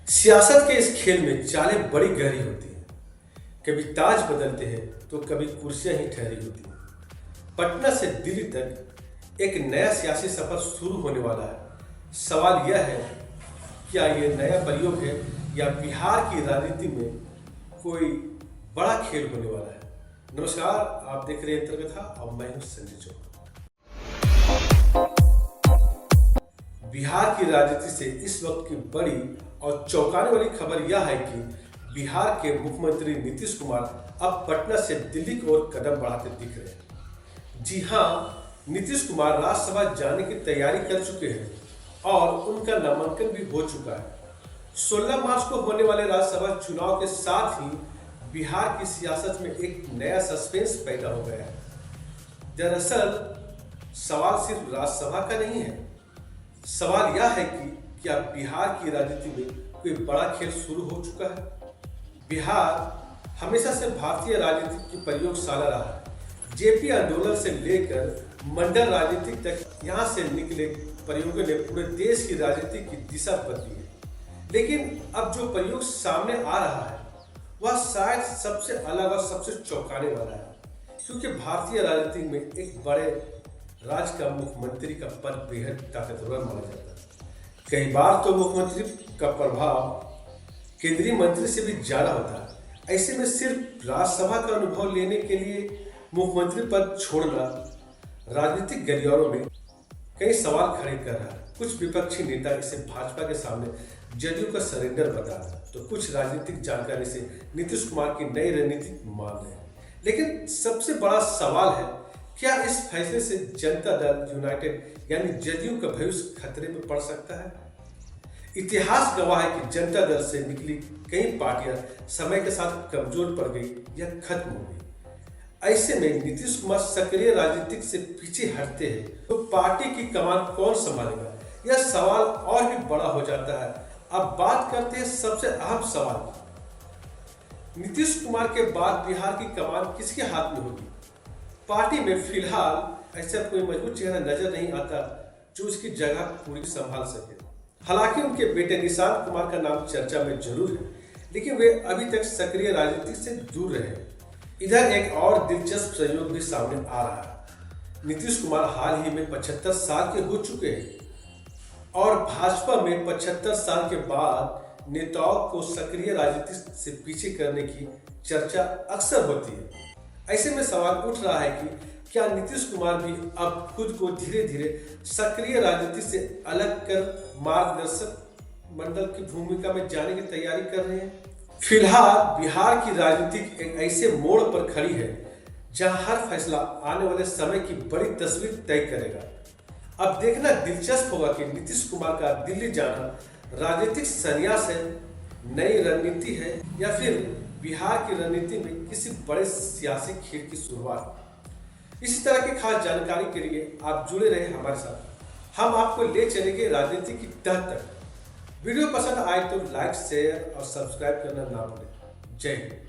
सियासत के इस खेल में चालें बड़ी गहरी होती हैं। कभी ताज बदलते हैं तो कभी कुर्सियां ही ठहरी होती हैं। पटना से दिल्ली तक एक नया सियासी सफर शुरू होने वाला है। सवाल यह है, क्या ये नया प्रयोग है या बिहार की राजनीति में कोई बड़ा खेल होने वाला है। नमस्कार, आप देख रहे हैं अंतर्कथा और मैं हूं संजय चौहान। बिहार की राजनीति से इस वक्त की बड़ी और चौंकाने वाली खबर यह है कि बिहार के मुख्यमंत्री नीतीश कुमार अब पटना से दिल्ली की ओर कदम बढ़ाते दिख रहे हैं। जी हाँ, नीतीश कुमार राज्यसभा जाने की तैयारी कर चुके हैं और उनका नामांकन भी हो चुका है। 16 मार्च को होने वाले राज्यसभा चुनाव के साथ ही बिहार की सियासत में एक नया सस्पेंस पैदा हो गया है। दरअसल सवाल सिर्फ राज्यसभा का नहीं है, सवाल यह है कि क्या बिहार की राजनीति में कोई बड़ा खेल शुरू हो चुका है। बिहार हमेशा से भारतीय राजनीति की प्रयोगशाला रहा है। जेपी आंदोलन से लेकर मंडल राजनीति तक यहाँ से निकले प्रयोगों ने पूरे देश की राजनीति की दिशा बदली है। लेकिन अब जो प्रयोग सामने आ रहा है वह शायद सबसे अलग और सबसे चौंकाने वाला है, क्योंकि भारतीय राजनीति में एक बड़े राज्य का मुख्यमंत्री का पद बेहद ताकतवर माना जाता है। कई बार तो मुख्यमंत्री का प्रभाव केंद्रीय मंत्री से भी ज्यादा होता है। ऐसे में सिर्फ राज्यसभा का अनुभव लेने के लिए मुख्यमंत्री पद छोड़ना राजनीतिक गलियारों में कई सवाल खड़े कर रहा है। कुछ विपक्षी नेता इसे भाजपा के सामने जदयू का सरेंडर बता रहा है, तो कुछ राजनीतिक जानकारी से नीतीश कुमार की नई रणनीति मान रहे हैं। लेकिन सबसे बड़ा सवाल है, क्या इस फैसले से जनता दल यूनाइटेड यानी जदयू का भविष्य खतरे में पड़ सकता है। इतिहास गवाह है कि जनता दल से निकली कई पार्टियां समय के साथ कमजोर पड़ गई या खत्म हो गई। ऐसे में नीतीश कुमार सक्रिय राजनीति से पीछे हटते हैं तो पार्टी की कमान कौन संभालेगा, यह सवाल और भी बड़ा हो जाता है। अब बात करते हैं सबसे अहम सवाल की। नीतीश कुमार के बाद बिहार की कमान किसके हाथ में होगी। पार्टी में फिलहाल ऐसा कोई मजबूत चेहरा नजर नहीं आता जो उसकी जगह पूरी संभाल सके। हालांकि उनके बेटे निशांत कुमार का नाम चर्चा में जरूर है, लेकिन वे अभी तक सक्रिय राजनीति से दूर रहे। इधर एक और दिलचस्प संयोग भी सामने आ रहा है। नीतीश कुमार हाल ही में 75 साल के हो चुके हैं और भाजपा में 75 साल के बाद नेताओं को सक्रिय राजनीति से पीछे करने की चर्चा अक्सर होती है। ऐसे में सवाल उठ रहा है कि क्या नीतीश कुमार भी अब खुद को धीरे धीरे सक्रिय राजनीति से अलग कर मार्गदर्शक मंडल की भूमिका में जाने की तैयारी कर रहे हैं। फिलहाल बिहार की राजनीति एक ऐसे मोड़ पर खड़ी है जहां हर फैसला आने वाले समय की बड़ी तस्वीर तय करेगा। अब देखना दिलचस्प होगा कि नीतीश कुमार का दिल्ली जाना राजनीतिक संन्यास है, नई रणनीति है, या फिर बिहार की रणनीति में किसी बड़े सियासी खेल की शुरुआत। इसी तरह की खास जानकारी के लिए आप जुड़े रहे हमारे साथ। हम आपको ले चलेंगे राजनीति की तह तक। वीडियो पसंद आए तो लाइक, शेयर और सब्सक्राइब करना ना भूलें। जय हिंद।